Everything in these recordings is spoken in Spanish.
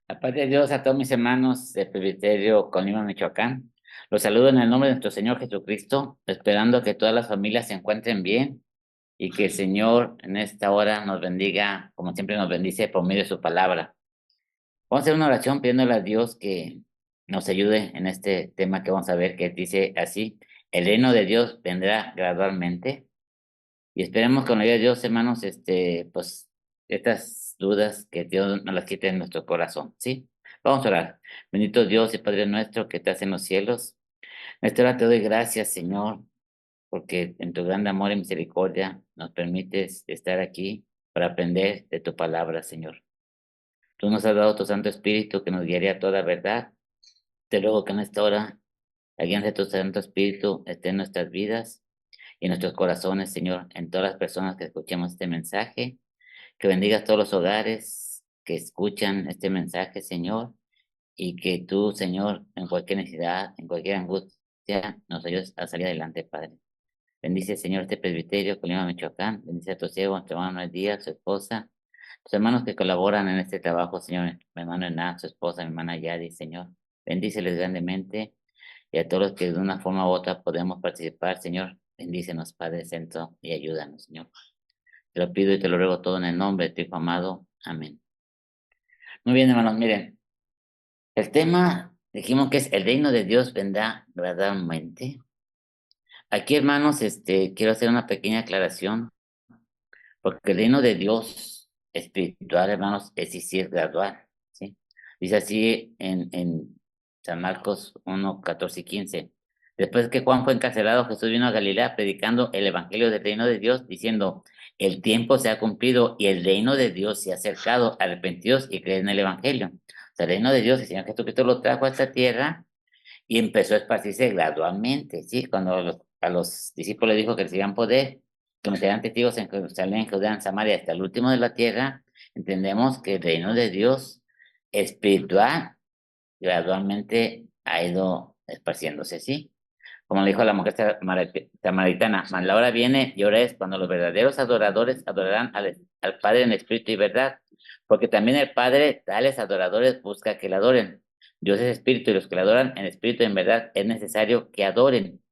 La paz de Dios a todos mis hermanos de Presbiterio Colima, Michoacán. Los saludo en el nombre de nuestro Señor Jesucristo, esperando que todas las familias se encuentren bien y que el Señor en esta hora nos bendiga, como siempre nos bendice por medio de su palabra. Vamos a hacer una oración pidiéndole a Dios que nos ayude en este tema que vamos a ver, que dice así: el reino de Dios vendrá gradualmente. Y esperemos con la ayuda de Dios, hermanos, pues, estas dudas que Dios nos las quite en nuestro corazón, ¿sí? Vamos a orar. Bendito Dios y Padre nuestro que estás en los cielos. En esta hora te doy gracias, Señor, porque en tu gran amor y misericordia nos permites estar aquí para aprender de tu palabra, Señor. Tú nos has dado tu Santo Espíritu que nos guiaría a toda verdad. Te ruego que en esta hora la guía de tu Santo Espíritu esté en nuestras vidas y en nuestros corazones, Señor, en todas las personas que escuchemos este mensaje. Que bendigas todos los hogares que escuchan este mensaje, Señor, y que tú, Señor, en cualquier necesidad, en cualquier angustia, nos ayudes a salir adelante, Padre. Bendice, Señor, este presbiterio, Colima, Michoacán. Bendice a tu siervo, a tu hermano Noel Díaz, su esposa, tus hermanos que colaboran en este trabajo, Señor, mi hermano Hernán, su esposa, mi hermana Yadi, Señor. Bendíceles grandemente y a todos los que de una forma u otra podemos participar, Señor. Bendícenos, Padre Santo, y ayúdanos, Señor. Te lo pido y te lo ruego todo en el nombre de tu Hijo amado. Amén. Muy bien, hermanos, miren, el tema dijimos que es el reino de Dios vendrá gradualmente. Aquí, hermanos, quiero hacer una pequeña aclaración, porque el reino de Dios espiritual, hermanos, es decir, gradual, ¿sí? Dice así en San Marcos 1, 14 y 15. Después que Juan fue encarcelado, Jesús vino a Galilea predicando el evangelio del reino de Dios, diciendo: el tiempo se ha cumplido y el reino de Dios se ha acercado, arrepentidos y creen en el evangelio. O sea, el reino de Dios, el Señor Jesucristo lo trajo a esta tierra y empezó a esparcirse gradualmente, ¿sí? Cuando a los discípulos dijo que recibían poder, que me serán testigos en Jerusalén, Judea, en Samaria, hasta el último de la tierra. Entendemos que el reino de Dios espiritual gradualmente ha ido esparciéndose, ¿sí? Como le dijo la mujer samaritana: mas la hora viene y ahora es cuando los verdaderos adoradores adorarán al Padre en espíritu y verdad, porque también el Padre tales adoradores busca que le adoren. Dios es espíritu y los que le adoran en espíritu y en verdad es necesario que adoren.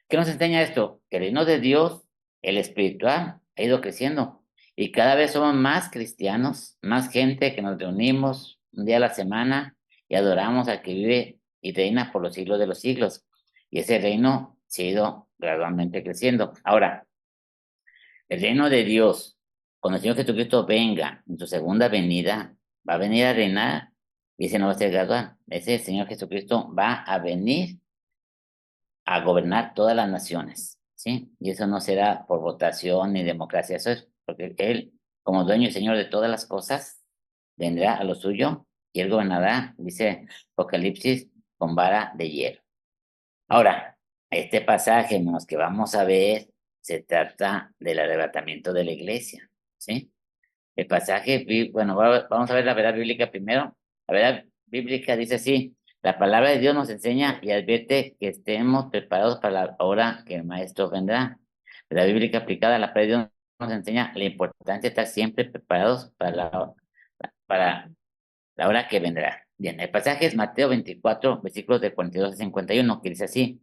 ¿Qué nos enseña esto? Que el reino de Dios, el espiritual, ha ido creciendo y cada vez somos más cristianos, más gente que nos reunimos un día a la semana y adoramos al que vive y reina por los siglos de los siglos. Y ese reino se ha ido gradualmente creciendo. Ahora, el reino de Dios, cuando el Señor Jesucristo venga en su segunda venida, va a venir a reinar y ese no va a ser gradual. Ese Señor Jesucristo va a venir a gobernar todas las naciones, ¿sí? Y eso no será por votación ni democracia, eso es porque Él, como dueño y Señor de todas las cosas, vendrá a lo suyo y Él gobernará, dice Apocalipsis, con vara de hierro. Ahora, este pasaje en los que vamos a ver se trata del arrebatamiento de la iglesia, ¿sí? El pasaje, bueno, vamos a ver la verdad bíblica primero. La verdad bíblica dice así: la palabra de Dios nos enseña y advierte que estemos preparados para la hora que el Maestro vendrá. La bíblica aplicada a la palabra de Dios nos enseña la importancia de estar siempre preparados para la hora que vendrá. Bien, el pasaje es Mateo 24, versículos de 42 a 51, que dice así: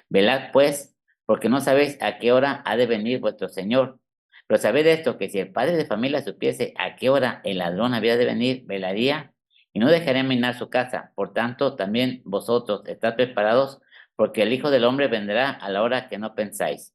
velad pues, porque no sabéis a qué hora ha de venir vuestro Señor. Pero sabed esto, que si el padre de familia supiese a qué hora el ladrón había de venir, velaría y no dejaría minar su casa. Por tanto, también vosotros estad preparados, porque el Hijo del Hombre vendrá a la hora que no pensáis.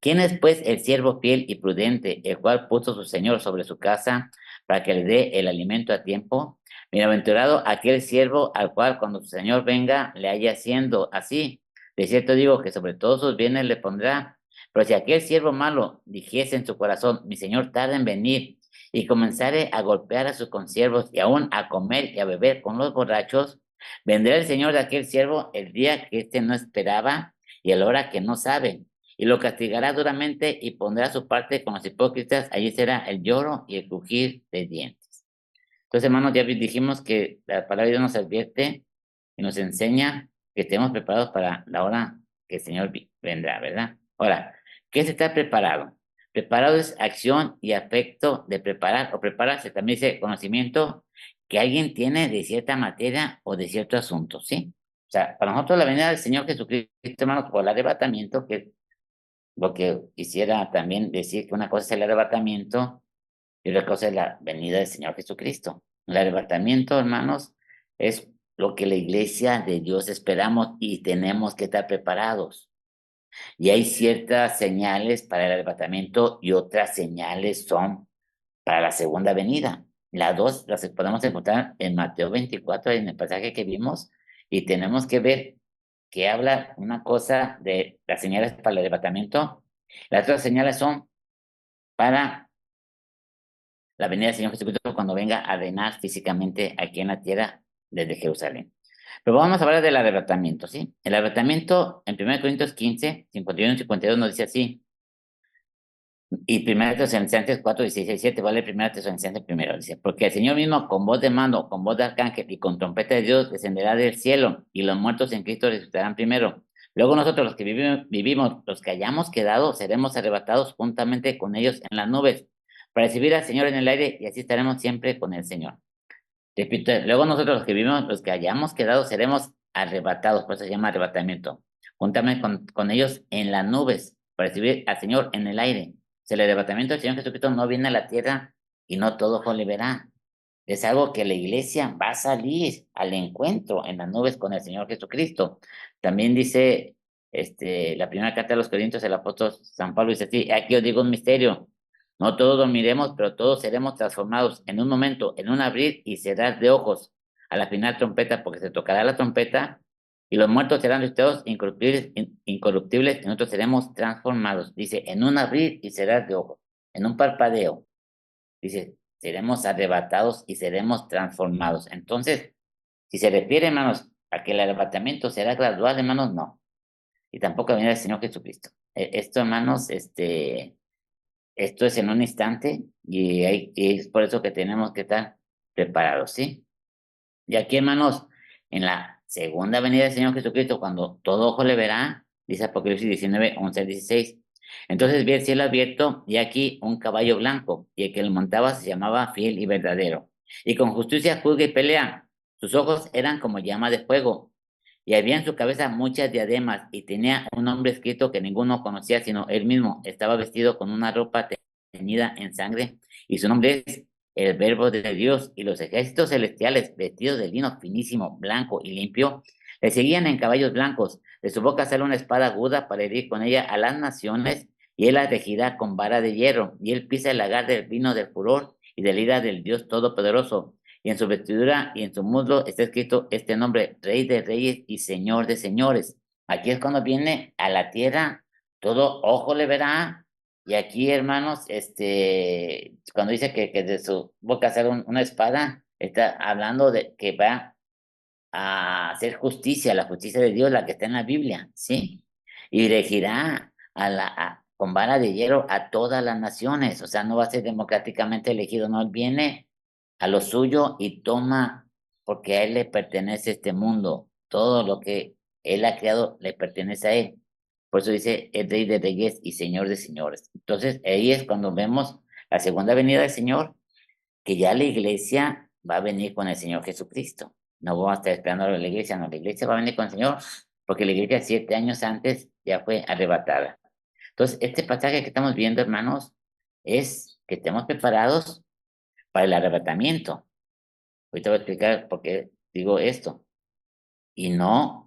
¿Quién es pues el siervo fiel y prudente, el cual puso su señor sobre su casa para que le dé el alimento a tiempo? Bienaventurado aquel siervo al cual cuando su señor venga le haya haciendo así. De cierto digo que sobre todos sus bienes le pondrá. Pero si aquel siervo malo dijese en su corazón: mi señor tarda en venir, y comenzare a golpear a sus consiervos y aún a comer y a beber con los borrachos, vendrá el señor de aquel siervo el día que éste no esperaba y a la hora que no sabe, y lo castigará duramente y pondrá su parte con los hipócritas. Allí será el lloro y el crujir de dientes. Entonces, hermanos, ya dijimos que la palabra de Dios nos advierte y nos enseña que estemos preparados para la hora que el Señor vendrá, ¿verdad? Ahora, ¿qué es estar preparado? Preparado es acción y afecto de preparar o prepararse. También dice conocimiento que alguien tiene de cierta materia o de cierto asunto, ¿sí? O sea, para nosotros la venida del Señor Jesucristo, hermanos, por el arrebatamiento, que es lo que quisiera también decir que una cosa es el arrebatamiento y otra cosa es la venida del Señor Jesucristo. El arrebatamiento, hermanos, es lo que la iglesia de Dios esperamos y tenemos que estar preparados. Y hay ciertas señales para el arrebatamiento y otras señales son para la segunda venida. Las dos las podemos encontrar en Mateo 24, en el pasaje que vimos, y tenemos que ver que habla una cosa de las señales para el arrebatamiento. Las otras señales son para la venida del Señor Jesucristo cuando venga a reinar físicamente aquí en la tierra desde Jerusalén. Pero vamos a hablar del arrebatamiento, ¿sí? El arrebatamiento en 1 Corintios 15, 51 y 52 nos dice así, y 1 Tesalonicenses 4, 16 y 17, vale 1 Tesalonicenses primero, dice, porque el Señor mismo con voz de mando, con voz de arcángel y con trompeta de Dios descenderá del cielo, y los muertos en Cristo resucitarán primero. Luego nosotros los que vivimos, los que hayamos quedado, seremos arrebatados juntamente con ellos en las nubes, para recibir al Señor en el aire, y así estaremos siempre con el Señor. Repito, luego nosotros los que vivimos, los que hayamos quedado, seremos arrebatados, por eso se llama arrebatamiento. Juntamente con ellos en las nubes, para recibir al Señor en el aire. Si el arrebatamiento del Señor Jesucristo no viene a la tierra y no todo ojo le verá. Es algo que la iglesia va a salir al encuentro en las nubes con el Señor Jesucristo. También dice la primera carta de los Corintios, el apóstol San Pablo dice así, aquí os digo un misterio, no todos dormiremos, pero todos seremos transformados en un momento, en un abrir y cerrar de ojos, a la final trompeta, porque se tocará la trompeta y los muertos serán resucitados incorruptibles y nosotros seremos transformados. Dice, en un abrir y cerrar de ojos, en un parpadeo. Dice, seremos arrebatados y seremos transformados. Entonces, si se refiere, hermanos, a que el arrebatamiento será gradual, hermanos, no. Y tampoco viene el Señor Jesucristo. Esto, hermanos, esto es en un instante y es por eso que tenemos que estar preparados, ¿sí? Y aquí, hermanos, en la segunda venida del Señor Jesucristo, cuando todo ojo le verá, dice Apocalipsis 19, 11 al 16. Entonces vi el cielo abierto y aquí un caballo blanco, y el que lo montaba se llamaba Fiel y Verdadero. Y con justicia juzga y pelea. Sus ojos eran como llama de fuego, y había en su cabeza muchas diademas, y tenía un nombre escrito que ninguno conocía sino él mismo. Estaba vestido con una ropa teñida en sangre, y su nombre es el Verbo de Dios. Y los ejércitos celestiales, vestidos de lino finísimo, blanco y limpio, le seguían en caballos blancos. De su boca sale una espada aguda para herir con ella a las naciones, y él las regirá con vara de hierro. Y él pisa el lagar del vino del furor y de la ira del Dios Todopoderoso. Y en su vestidura y en su muslo está escrito este nombre, Rey de Reyes y Señor de Señores. Aquí es cuando viene a la tierra, todo ojo le verá. Y aquí, hermanos, cuando dice que de su boca sale una espada, está hablando de que va a hacer justicia, la justicia de Dios, la que está en la Biblia, ¿sí? Y regirá con vara de hierro a todas las naciones, o sea, no va a ser democráticamente elegido, no, él viene a lo suyo y toma, porque a él le pertenece este mundo, todo lo que él ha creado le pertenece a él. Por eso dice, es Rey de Reyes y Señor de Señores. Entonces, ahí es cuando vemos la segunda venida del Señor, que ya la iglesia va a venir con el Señor Jesucristo. No vamos a estar esperando a la iglesia, no, la iglesia va a venir con el Señor, porque la iglesia 7 años antes ya fue arrebatada. Entonces, este pasaje que estamos viendo, hermanos, es que estemos preparados para el arrebatamiento. Ahorita voy a explicar por qué digo esto. Y no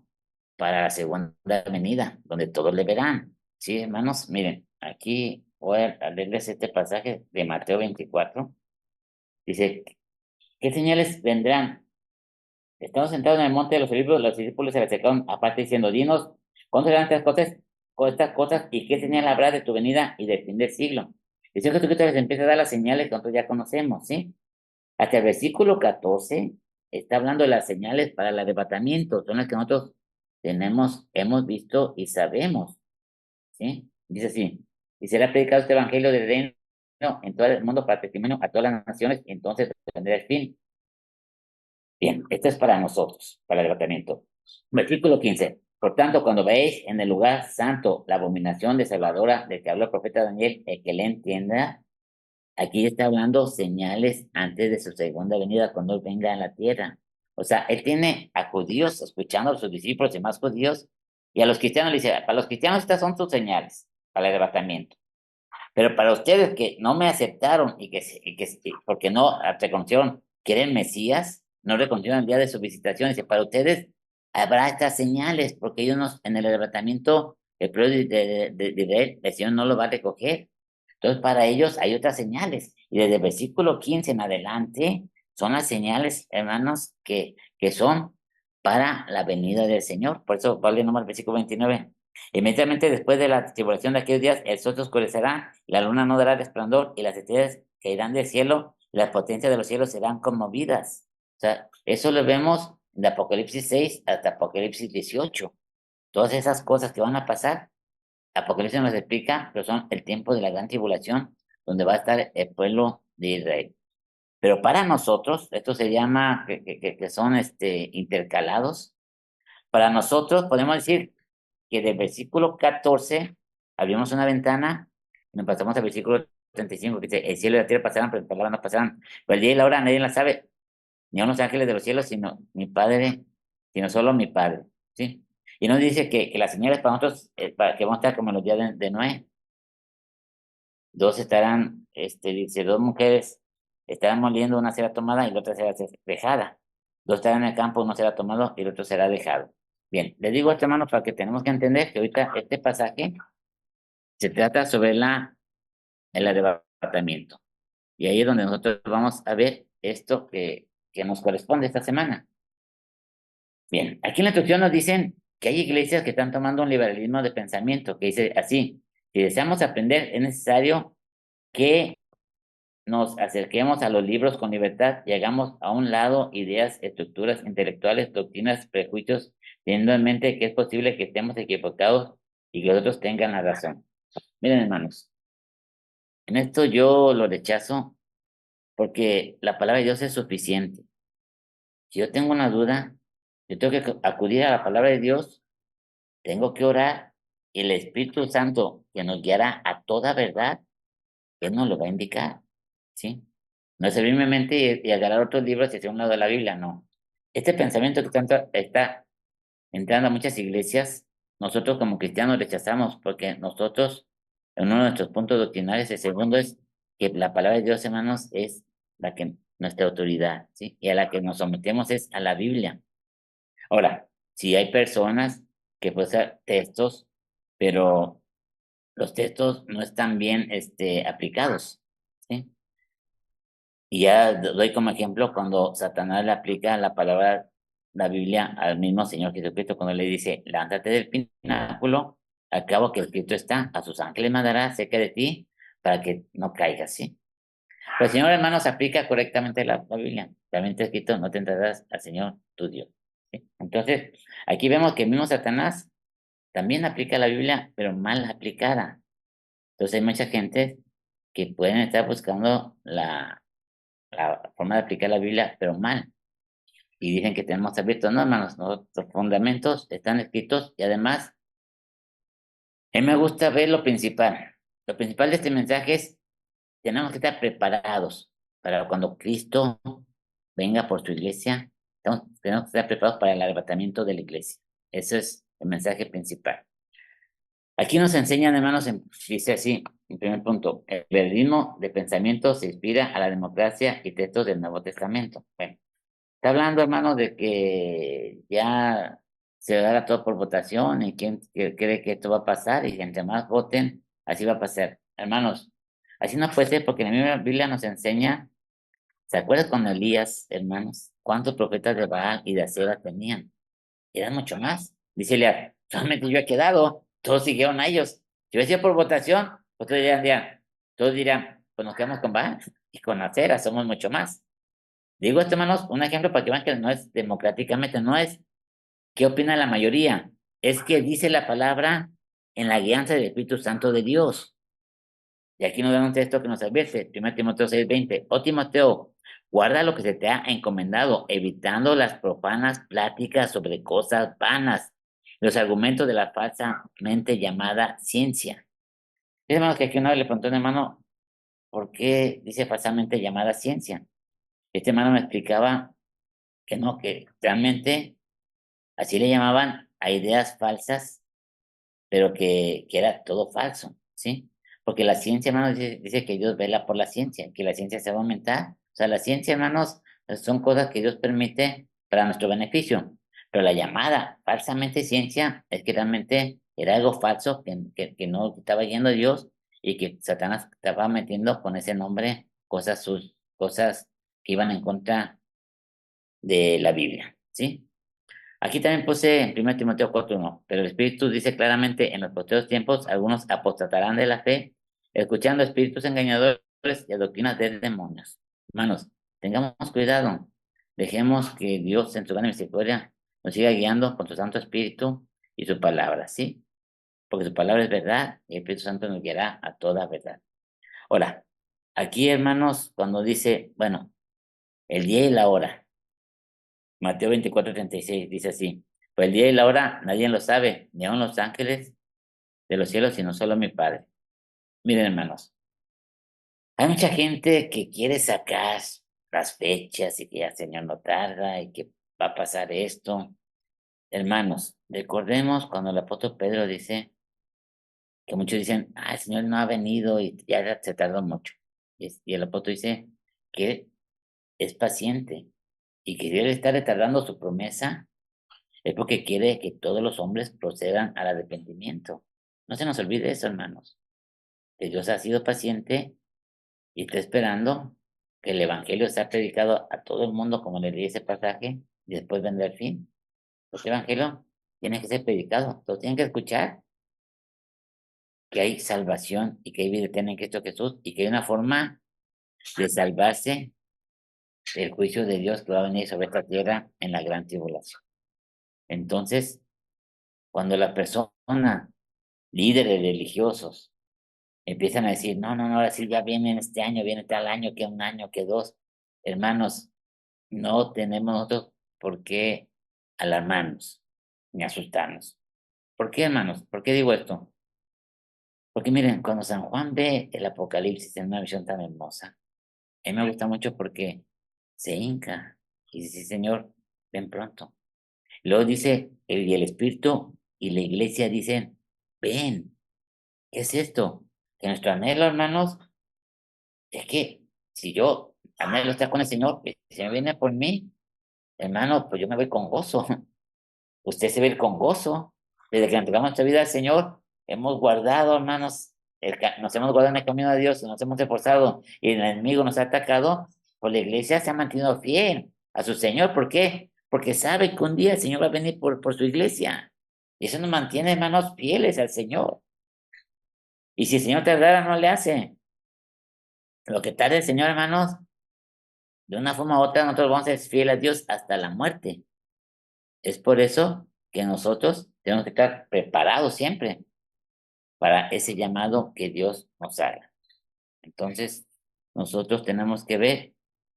para la segunda venida, donde todos le verán. Sí, hermanos, miren, aquí voy a leerles este pasaje de Mateo 24. Dice, ¿qué señales vendrán? Estamos sentados en el monte de los discípulos se le acercaron aparte diciendo, dinos, ¿cuándo serán estas cosas y qué señal habrá de tu venida y del fin del siglo? Dice que Jesucristo les empieza a dar las señales que nosotros ya conocemos, ¿sí? Hasta el versículo 14 está hablando de las señales para el arrebatamiento, son las que nosotros hemos visto y sabemos, ¿sí? Dice así, y será predicado este evangelio del reino en todo el mundo para testimonio a todas las naciones, y entonces tendrá el fin. Bien, esto es para nosotros, para el arrebatamiento. Versículo 15. Por tanto, cuando veáis en el lugar santo la abominación desoladora del que habló el profeta Daniel, el que le entienda, Aquí está hablando señales antes de su segunda venida, cuando Él venga a la tierra. O sea, Él tiene a judíos escuchando a sus discípulos y más judíos, y a los cristianos le dice, para los cristianos estas son sus señales para el arrebatamiento. Pero para ustedes que no me aceptaron porque no reconocieron que era el Mesías, no reconocieron el día de su visitación, dice, para ustedes habrá estas señales, porque ellos no, en el arrebatamiento, el pueblo de Israel, el Señor no lo va a recoger. Entonces, para ellos hay otras señales. Y desde el versículo 15 en adelante, son las señales, hermanos, que son para la venida del Señor. Por eso, vale nomás el versículo 29. Inmediatamente después de la tribulación de aquellos días, el sol se oscurecerá, la luna no dará resplandor, y las estrellas caerán del cielo, y las potencias de los cielos serán conmovidas. O sea, eso lo vemos de Apocalipsis 6 hasta Apocalipsis 18. Todas esas cosas que van a pasar, Apocalipsis nos explica, pero son el tiempo de la gran tribulación, donde va a estar el pueblo de Israel. Pero para nosotros, esto se llama que son intercalados. Para nosotros podemos decir que del versículo 14 abrimos una ventana y nos pasamos al versículo 35 que dice, el cielo y la tierra pasarán, pero las palabras no pasarán. Pero el día y la hora nadie la sabe, ni a los ángeles de los cielos, sino mi Padre, sino solo mi Padre, ¿sí? Y nos dice que las señales para nosotros, para que vamos a estar como en los días de Noé. Dos estarán, dice, dos mujeres estarán moliendo, una será tomada y la otra será dejada. Dos estarán en el campo, uno será tomado y el otro será dejado. Bien, le digo a este hermano para que tenemos que entender que ahorita este pasaje se trata sobre el arrebatamiento. Y ahí es donde nosotros vamos a ver esto que nos corresponde esta semana. Bien, aquí en la instrucción nos dicen que hay iglesias que están tomando un liberalismo de pensamiento, que dice así, si deseamos aprender, es necesario que nos acerquemos a los libros con libertad y hagamos a un lado ideas, estructuras intelectuales, doctrinas, prejuicios, teniendo en mente que es posible que estemos equivocados y que otros tengan la razón. Miren, hermanos, en esto yo lo rechazo porque la palabra de Dios es suficiente. Si yo tengo una duda, yo tengo que acudir a la palabra de Dios, tengo que orar y el Espíritu Santo que nos guiará a toda verdad, Él nos lo va a indicar, ¿sí? No es abrir mi mente y agarrar otros libros y hacer un lado de la Biblia, no. Este pensamiento que tanto está entrando a muchas iglesias, nosotros como cristianos rechazamos porque nosotros, en uno de nuestros puntos doctrinales, el segundo es que la palabra de Dios, hermanos, es la que nuestra autoridad, ¿sí? Y a la que nos sometemos es a la Biblia. Ahora, si hay personas que pueden ser textos, pero los textos no están bien aplicados, ¿sí? Y ya doy como ejemplo cuando Satanás le aplica la palabra, la Biblia, al mismo Señor Jesucristo, cuando le dice, lánzate del pináculo, al cabo que escrito está, a sus ángeles mandará cerca de ti para que no caigas, ¿sí? Pues el Señor, hermanos, aplica correctamente la Biblia. También está escrito, no tendrás al Señor tu Dios, ¿sí? Entonces, aquí vemos que el mismo Satanás también aplica la Biblia, pero mal aplicada. Entonces hay mucha gente que pueden estar buscando la forma de aplicar la Biblia, pero mal. Y dicen que tenemos abiertos, no, hermanos, nuestros fundamentos están escritos y además, a mí me gusta ver lo principal. Lo principal de este mensaje es, tenemos que estar preparados para cuando Cristo venga por su iglesia, tenemos que estar preparados para el arrebatamiento de la iglesia. Ese es el mensaje principal. Aquí nos enseñan, hermanos, dice así, en primer punto, el liberalismo de pensamiento se inspira a la democracia y textos del Nuevo Testamento. Bueno, está hablando, hermano, de que ya se dará todo por votación y quién cree que esto va a pasar y entre más voten, así va a pasar. Hermanos, así no puede ser porque la misma Biblia nos enseña, ¿se acuerdan con Elías, hermanos? ¿Cuántos profetas de Baal y de Acera tenían? Eran mucho más. Dice Elías, solamente yo he quedado, todos siguieron a ellos. Si hubiera sido por votación, pues todos dirán, pues nos quedamos con Baal y con Acera, somos mucho más. Digo esto, hermanos, un ejemplo para que vean que no es democráticamente, no es qué opina la mayoría, es que dice la palabra en la guianza del Espíritu Santo de Dios. Y aquí nos da un texto que nos advierte, 1 Timoteo 6:20, oh Timoteo, guarda lo que se te ha encomendado, evitando las profanas pláticas sobre cosas vanas, los argumentos de la falsamente llamada ciencia. Hermanos, que aquí una vez le preguntó a un hermano, ¿por qué dice falsamente llamada ciencia? Este hermano me explicaba que no, que realmente así le llamaban a ideas falsas, pero que era todo falso, ¿sí? Porque la ciencia, hermanos, dice que Dios vela por la ciencia, que la ciencia se va a aumentar. O sea, la ciencia, hermanos, son cosas que Dios permite para nuestro beneficio. Pero la llamada falsamente ciencia es que realmente era algo falso que no estaba yendo a Dios y que Satanás estaba metiendo con ese nombre cosas, sus cosas que iban en contra de la Biblia, ¿sí? Aquí también puse en 1 Timoteo 4:1, pero el Espíritu dice claramente, en los postreros tiempos algunos apostatarán de la fe, escuchando espíritus engañadores y a doctrinas de demonios. Hermanos, tengamos cuidado, dejemos que Dios en su gran misericordia nos siga guiando con su Santo Espíritu y su palabra, ¿sí? Porque su palabra es verdad y el Espíritu Santo nos guiará a toda verdad. Ahora, aquí, hermanos, cuando dice, bueno, el día y la hora, Mateo 24:36 dice así, pues el día y la hora nadie lo sabe, ni aun los ángeles de los cielos, sino solo mi Padre. Miren, hermanos, hay mucha gente que quiere sacar las fechas y que ya el Señor no tarda y que va a pasar esto. Hermanos, recordemos cuando el apóstol Pedro dice que muchos dicen, el Señor no ha venido y ya se tardó mucho. Y el apóstol dice que es paciente y que si Él está retardando su promesa, es porque quiere que todos los hombres procedan al arrepentimiento. No se nos olvide eso, hermanos, que Dios ha sido paciente y está esperando que el evangelio sea predicado a todo el mundo, como le di ese pasaje, y después vendrá el fin. Este evangelio tiene que ser predicado, todos tienen que escuchar que hay salvación y que hay vida eterna en Cristo Jesús y que hay una forma de salvarse del juicio de Dios que va a venir sobre esta tierra en la gran tribulación. Entonces, cuando la persona, líderes religiosos, empiezan a decir, no, no, no, ahora sí ya viene este año, viene tal año, que un año, que dos. Hermanos, no tenemos nosotros por qué alarmarnos ni asustarnos. ¿Por qué, hermanos? ¿Por qué digo esto? Porque miren, cuando San Juan ve el Apocalipsis en una visión tan hermosa, a mí me gusta mucho porque se hinca y dice, Señor, ven pronto. Luego dice, y el Espíritu y la iglesia dicen, ven, ¿qué es esto? Que nuestro anhelo, hermanos, es que si yo anhelo estar con el Señor, y si me viene por mí, hermano, pues yo me voy con gozo. Usted se ve con gozo. Desde que entregamos nuestra vida al Señor, hemos guardado, hermanos, nos hemos guardado en el camino de Dios, nos hemos esforzado y el enemigo nos ha atacado, pues la iglesia se ha mantenido fiel a su Señor. ¿Por qué? Porque sabe que un día el Señor va a venir por su iglesia. Y eso nos mantiene, hermanos, fieles al Señor. Y si el Señor tardara, no le hace. Lo que tarde el Señor, hermanos, de una forma u otra, nosotros vamos a ser fieles a Dios hasta la muerte. Es por eso que nosotros tenemos que estar preparados siempre para ese llamado que Dios nos haga. Entonces, nosotros tenemos que ver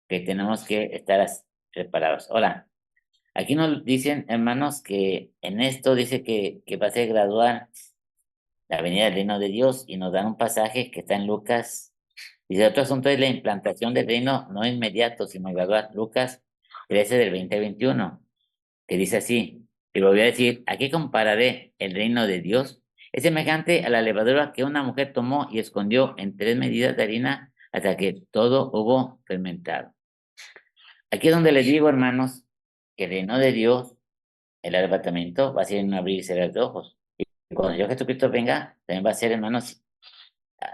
que tenemos que estar preparados. Ahora, aquí nos dicen, hermanos, que en esto dice que va a ser gradual la venida del reino de Dios y nos dan un pasaje que está en Lucas. Dice, otro asunto es la implantación del reino no inmediato, sino gradual. Lucas 13 del 20 al 21, que dice así, te lo voy a decir, aquí compararé el reino de Dios. Es semejante a la levadura que una mujer tomó y escondió en 3 medidas de harina hasta que todo hubo fermentado. Aquí es donde les digo, hermanos, que el reino de Dios, el arrebatamiento, va a ser en un abrir y cerrar de ojos. Y cuando yo Jesucristo venga, también va a ser, hermanos,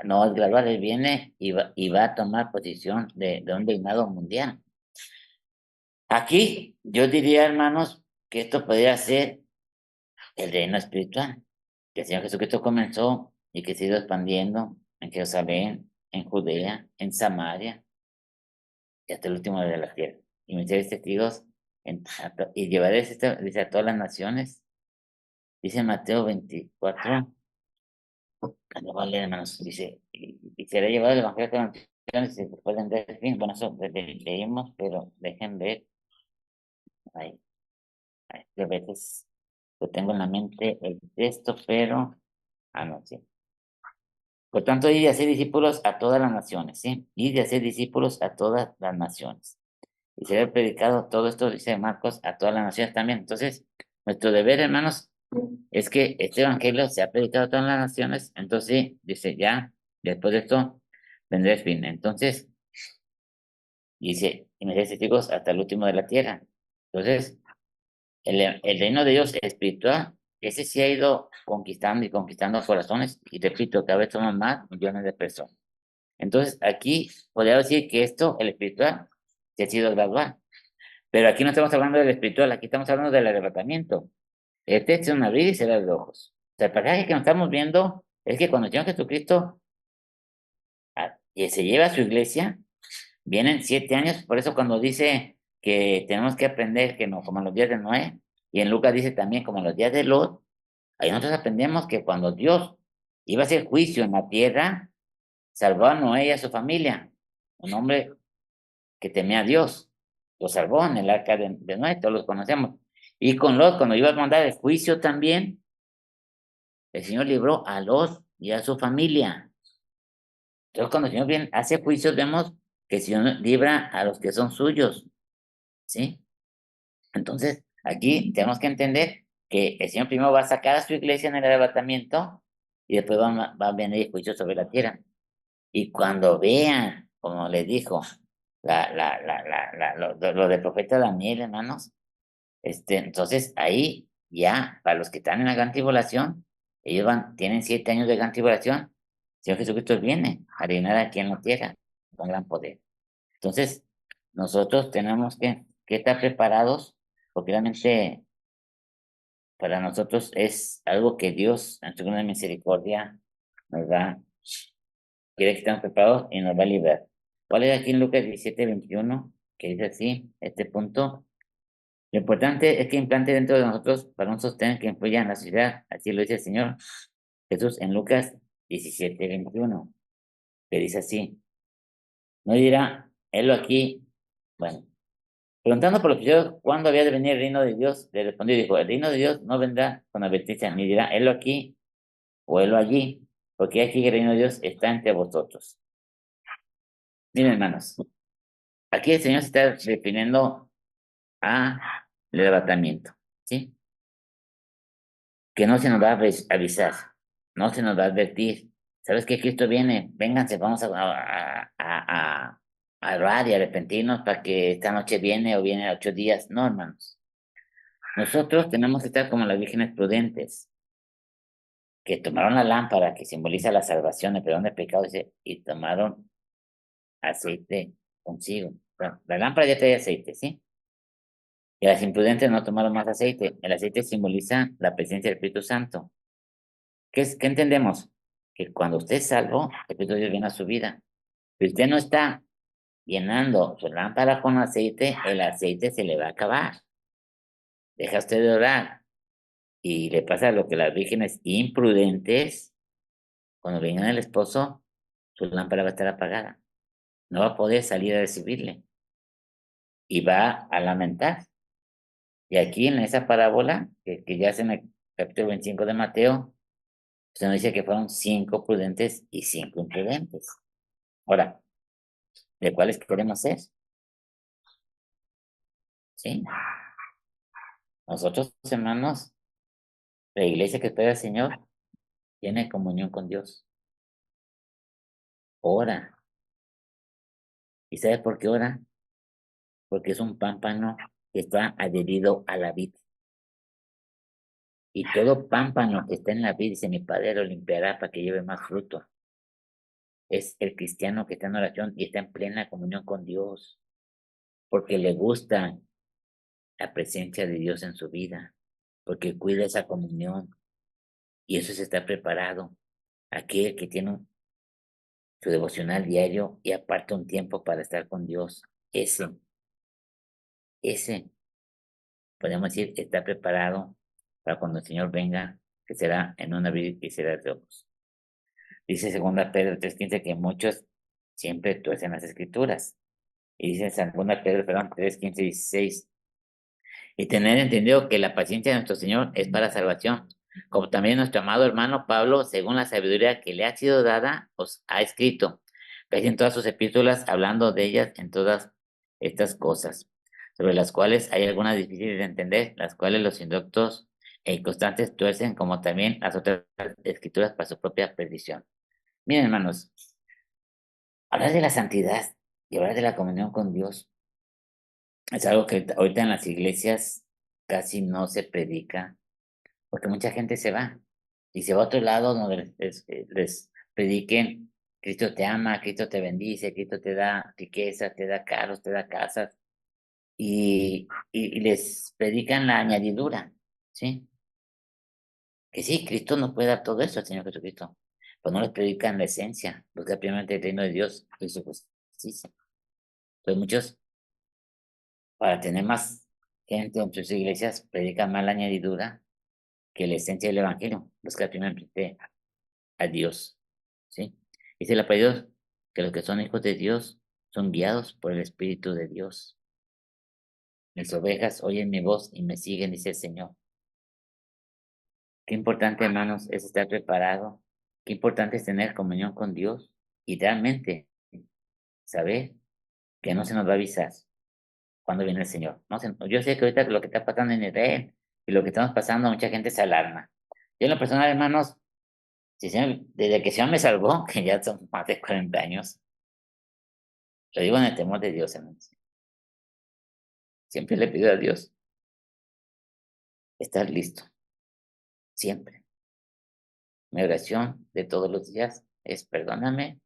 no es gradual, Él viene y va a tomar posición de un reinado mundial. Aquí yo diría, hermanos, que esto podría ser el reino espiritual, que el Señor Jesucristo comenzó y que se ha ido expandiendo en Jerusalén, en Judea, en Samaria y hasta el último de la tierra. Y me seréis testigos y llevaré esto, dice, a todas las naciones. Dice Mateo 24, lo voy a leer, hermanos, dice, y será llevado el evangelio a todas las naciones y se pueden ver el fin. Bueno, eso leímos, pero dejen ver, ahí, a veces lo tengo en la mente el texto, pero, no, sí. Por tanto, id y hacer discípulos a todas las naciones, ¿sí? Id y hacer discípulos a todas las naciones. Y será predicado todo esto, dice Marcos, a todas las naciones también. Entonces, nuestro deber, hermanos, es que este evangelio se ha predicado a todas las naciones. Entonces, sí, dice, ya, después de esto, vendrá el fin. Entonces, dice, y me seréis testigos hasta el último de la tierra. Entonces, el reino de Dios espiritual, ese sí ha ido conquistando y conquistando corazones, y repito, cada vez somos más millones de personas. Entonces, aquí podría decir que esto, el espiritual, se ha sido gradual. Pero aquí no estamos hablando del espiritual, aquí estamos hablando del arrebatamiento. Este es un abrir y cerrar de ojos. O sea, el pasaje que nos estamos viendo es que cuando el Señor Jesucristo y se lleva a su iglesia, vienen 7 años. Por eso cuando dice que tenemos que aprender que no, como en los días de Noé, y en Lucas dice también como en los días de Lot, ahí nosotros aprendemos que cuando Dios iba a hacer juicio en la tierra, salvó a Noé y a su familia, un hombre que temía a Dios, lo salvó en el arca de Noé, todos los conocemos. Y con Lot, cuando iba a mandar el juicio también, el Señor libró a Lot y a su familia. Entonces, cuando el Señor viene, hace juicios, vemos que el Señor libra a los que son suyos, ¿sí? Entonces, aquí tenemos que entender que el Señor primero va a sacar a su iglesia en el arrebatamiento y después va a venir el juicio sobre la tierra. Y cuando vean, como les dijo, lo del profeta Daniel, hermanos, entonces ahí ya, para los que están en la gran tribulación, ellos tienen 7 años de gran tribulación, el Señor Jesucristo viene a reinar aquí en la tierra con gran poder. Entonces, nosotros tenemos que estar preparados, porque realmente para nosotros es algo que Dios, en su gran misericordia, nos da, quiere que estemos preparados y nos va a librar. ¿Cuál es aquí en Lucas 17:21? Que dice así, este punto. Lo importante es que implante dentro de nosotros para un sostén que influya en la sociedad. Así lo dice el Señor Jesús en Lucas 17:21, que dice así. No dirá, helo aquí. Bueno, preguntando por los judíos cuándo había de venir el reino de Dios, le respondió y dijo, el reino de Dios no vendrá con advertencia, ni dirá, helo aquí o helo allí, porque aquí el reino de Dios está entre vosotros. Miren, hermanos, aquí el Señor se está refiriendo al arrebatamiento, ¿sí? Que no se nos va a avisar, no se nos va a advertir. ¿Sabes que Cristo viene? Vénganse, vamos a orar y arrepentirnos para que esta noche viene o viene a 8 días. No, hermanos. Nosotros tenemos que estar como las vírgenes prudentes, que tomaron la lámpara que simboliza la salvación, el perdón de pecados, y tomaron aceite consigo. Bueno, la lámpara ya trae aceite, ¿sí? Y las imprudentes no tomaron más aceite. El aceite simboliza la presencia del Espíritu Santo. ¿Qué entendemos? Que cuando usted es salvo, el Espíritu de Dios viene a su vida. Si usted no está llenando su lámpara con aceite, el aceite se le va a acabar. Deja usted de orar. Y le pasa lo que las vírgenes imprudentes, cuando vengan el esposo, su lámpara va a estar apagada. No va a poder salir a recibirle. Y va a lamentar. Y aquí en esa parábola, que ya es en el capítulo 25 de Mateo, se nos dice que fueron 5 prudentes y 5 imprudentes. Ahora, ¿de cuáles queremos ser? ¿Sí? Nosotros, hermanos, la iglesia que espera al Señor, tiene comunión con Dios. Ora. ¿Y sabe por qué ora? Porque es un pámpano que está adherido a la vid. Y todo pámpano que está en la vid, dice mi Padre, lo limpiará para que lleve más fruto. Es el cristiano que está en oración y está en plena comunión con Dios, porque le gusta la presencia de Dios en su vida, porque cuida esa comunión y eso se está preparado. Aquel que tiene su devocional diario y aparte un tiempo para estar con Dios, ese, podemos decir, está preparado para cuando el Señor venga, que será en una vida y será de ojos. Dice 2 Pedro 3:15 que muchos siempre tuercen las escrituras. Y dice 2 Pedro, perdón, 3:15 y 16. Y tener entendido que la paciencia de nuestro Señor es para salvación, Como también nuestro amado hermano Pablo, según la sabiduría que le ha sido dada, os ha escrito, casi en todas sus epístolas, hablando de ellas en todas estas cosas, sobre las cuales hay algunas difíciles de entender, las cuales los indoctos e inconstantes tuercen, como también las otras escrituras para su propia perdición. Miren, hermanos, hablar de la santidad y hablar de la comunión con Dios es algo que ahorita en las iglesias casi no se predica, porque mucha gente se va y se va a otro lado donde les prediquen: Cristo te ama, Cristo te bendice, Cristo te da riqueza, te da carros, te da casas, y les predican la añadidura, ¿sí? Que sí, Cristo nos puede dar todo eso, el Señor Jesucristo, pero no les predican la esencia, busca primeramente el reino de Dios y su justicia. Entonces muchos, para tener más gente en sus iglesias, predican más la añadidura que la esencia del evangelio, busca primeramente a Dios, ¿sí? Dice la palabra de Dios que los que son hijos de Dios son guiados por el Espíritu de Dios. Mis ovejas oyen mi voz y me siguen, dice el Señor. Qué importante, hermanos, es estar preparado. Qué importante es tener comunión con Dios y realmente saber que no se nos va a avisar cuando viene el Señor. No se- Yo sé que ahorita lo que está pasando en Israel y lo que estamos pasando, mucha gente se alarma. Yo en lo personal, hermanos, si desde que el Señor me salvó, que ya son más de 40 años, lo digo en el temor de Dios, hermanos. Siempre le pido a Dios estar listo, siempre. Mi oración de todos los días es: perdóname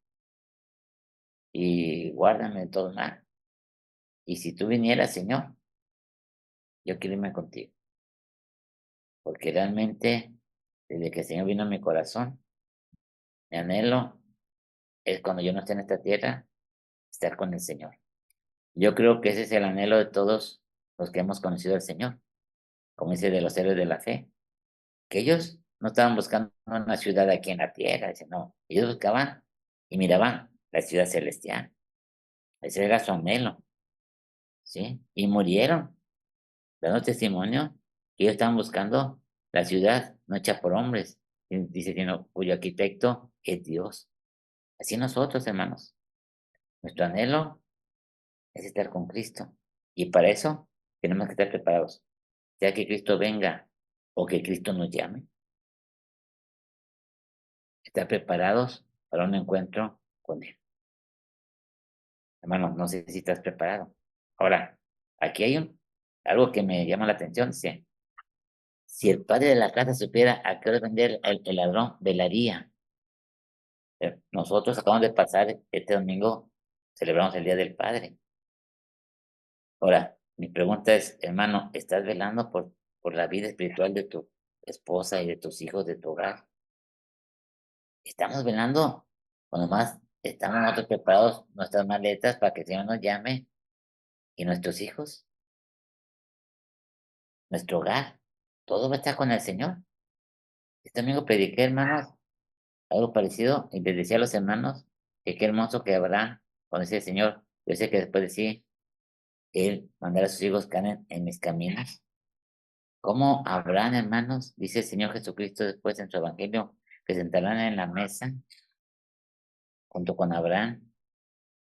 y guárdame de todo mal. Y si tú vinieras, Señor, yo quiero irme contigo, porque realmente, desde que el Señor vino a mi corazón, mi anhelo es, cuando yo no esté en esta tierra, estar con el Señor. Yo creo que ese es el anhelo de todos los que hemos conocido al Señor, como dice de los héroes de la fe, que ellos no estaban buscando una ciudad aquí en la tierra, dice, no, ellos buscaban y miraban la ciudad celestial. Ese era su anhelo, ¿sí? Y murieron dando testimonio que ellos estaban buscando la ciudad no hecha por hombres, dice, sino cuyo arquitecto es Dios. Así nosotros, hermanos, nuestro anhelo es estar con Cristo. Y para eso tenemos que estar preparados, sea que Cristo venga o que Cristo nos llame, estar preparados para un encuentro con Él. Hermanos, no sé si estás preparado. Ahora, aquí hay algo que me llama la atención. Dice, si el padre de la casa supiera a qué hora vender el ladrón, velaría. Nosotros acabamos de pasar este domingo, celebramos el Día del Padre. Ahora, mi pregunta es, hermano, ¿estás velando por la vida espiritual de tu esposa y de tus hijos, de tu hogar? ¿Estamos velando? O nomás estamos nosotros preparados nuestras maletas para que el Señor nos llame, y nuestros hijos, nuestro hogar, todo va a estar con el Señor? Este domingo prediqué, hermanos, algo parecido, y les decía a los hermanos que qué hermoso que habrá cuando dice el Señor. Yo sé que después de sí, Él mandará a sus hijos que anden en mis caminos. ¿Cómo habrán, hermanos? Dice el Señor Jesucristo después en su evangelio, que se sentarán en la mesa junto con Abraham,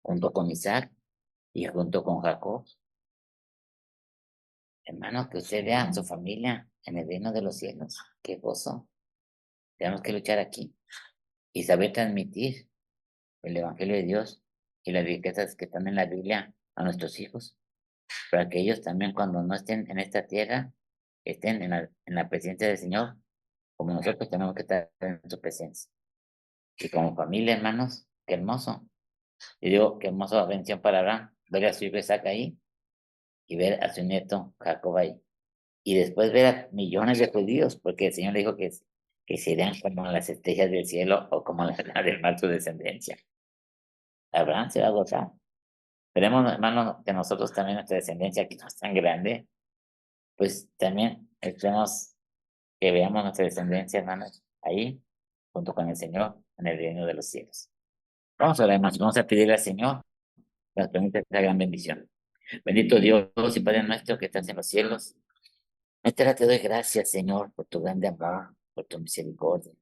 junto con Isaac y junto con Jacob. Hermanos, que usted vea a su familia en el reino de los cielos. Qué gozo. Tenemos que luchar aquí y saber transmitir el evangelio de Dios y las riquezas que están en la Biblia a nuestros hijos, para que ellos también, cuando no estén en esta tierra, estén en la presencia del Señor, como nosotros tenemos que estar en su presencia. Y como familia, hermanos, qué hermoso. Y digo, qué hermosa bendición para Abraham, ver a su hijo Isaac ahí y ver a su nieto Jacob ahí. Y después ver a millones de judíos, porque el Señor le dijo que serían como las estrellas del cielo o como la del mar su descendencia. Abraham se va a gozar. Esperemos, hermanos, que nosotros también, nuestra descendencia, que no es tan grande, pues también esperemos que veamos nuestra descendencia, hermanos, ahí, junto con el Señor, en el reino de los cielos. Vamos a orar, hermanos, vamos a pedirle al Señor que nos permita esta gran bendición. Bendito Dios y Padre nuestro que estás en los cielos. Te doy gracias, Señor, por tu grande amor. por tu misericordia.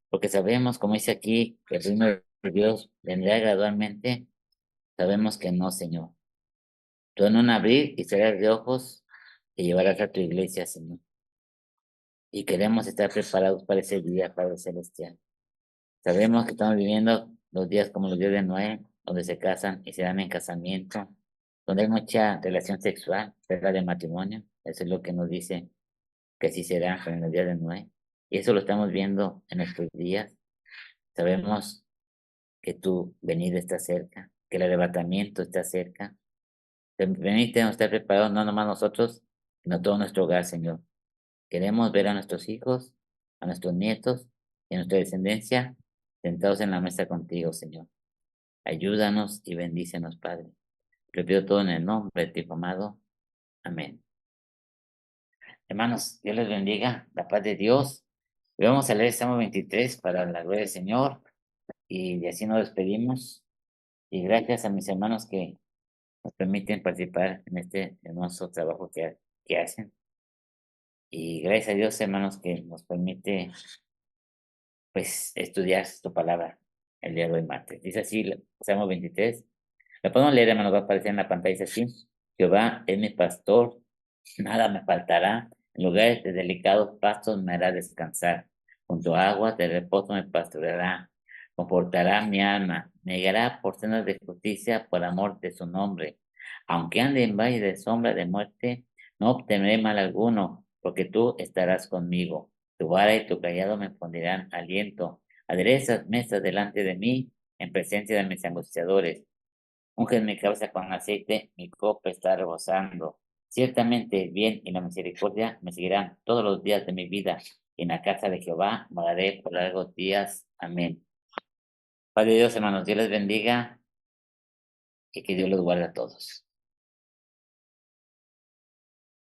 Porque sabemos, como dice aquí, que el reino de Dios vendrá gradualmente. Sabemos que no, Señor. Tú en un abrir y cerrar de ojos te llevarás a tu iglesia, Señor. Y queremos estar preparados para ese día, Padre Celestial. Sabemos que estamos viviendo los días como los días de Noé, donde se casan y se dan en casamiento, donde hay mucha relación sexual, cerca de matrimonio. Eso es lo que nos dice que así será en los días de Noé. Y eso lo estamos viendo en nuestros días. Sabemos que tu venida está cerca, que el arrebatamiento está cerca. Permítenos estar preparados, no nomás nosotros, sino todo nuestro hogar, Señor. Queremos ver a nuestros hijos, a nuestros nietos y a nuestra descendencia sentados en la mesa contigo, Señor. Ayúdanos y bendícenos, Padre. Te pido todo en el nombre de tu Hijo amado. Amén. Hermanos, Dios les bendiga, la paz de Dios. Y vamos a leer Salmo 23 para la gloria del Señor y de así nos despedimos. Y gracias a mis hermanos que nos permiten participar en este hermoso trabajo que hacen. Y gracias a Dios, hermanos, que nos permite pues estudiar tu palabra el día de hoy martes. Dice así, Salmo 23. Lo podemos leer, hermanos, va a aparecer en la pantalla, dice así. Jehová es mi pastor, nada me faltará. En lugares de delicados pastos me hará descansar. Junto a aguas de reposo me pastoreará. Confortará mi alma. Me guiará por sendas de justicia por amor de su nombre. Aunque ande en valle de sombra de muerte, no temeré mal alguno, porque tú estarás conmigo. Tu vara y tu callado me pondrán aliento. Aderezas mesas delante de mí, en presencia de mis angustiadores. Unges mi cabeza con aceite, mi copa está rebosando. Ciertamente el bien y la misericordia me seguirán todos los días de mi vida. Y en la casa de Jehová moraré por largos días. Amén. Padre Dios, hermanos, Dios les bendiga y que Dios los guarde a todos.